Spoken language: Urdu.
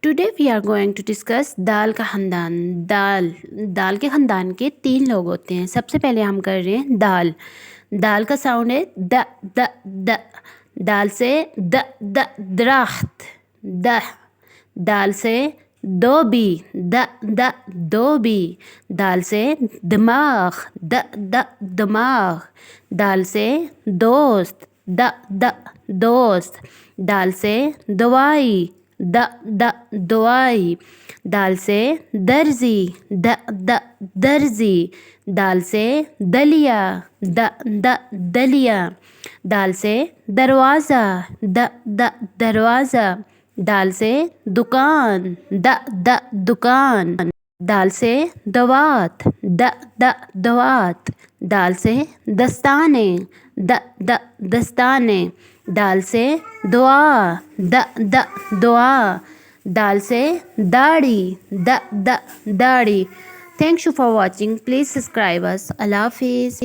Today we are going to discuss دال کا خاندان. دال کے خاندان کے 3 لوگ ہوتے ہیں. سب سے پہلے ہم کر رہے ہیں دال. دال کا ساؤنڈ ہے د. دال سے درخت د. دال سے دوبی دوبی. دال سے دماغ دماغ. دال سے دوست دوست. دال سے دوائی دوائی. دال سے درزی درزی. دال سے دلیا دلیا. دال سے دروازہ دروازہ. دال سے دکان دکان. دال سے دوات دوات. دال سے دستانے دستانے. دال سے دعا دعا. دال سے داڑھی داڑھی. Thanks you for watching. Please subscribe us. اللہ حافظ.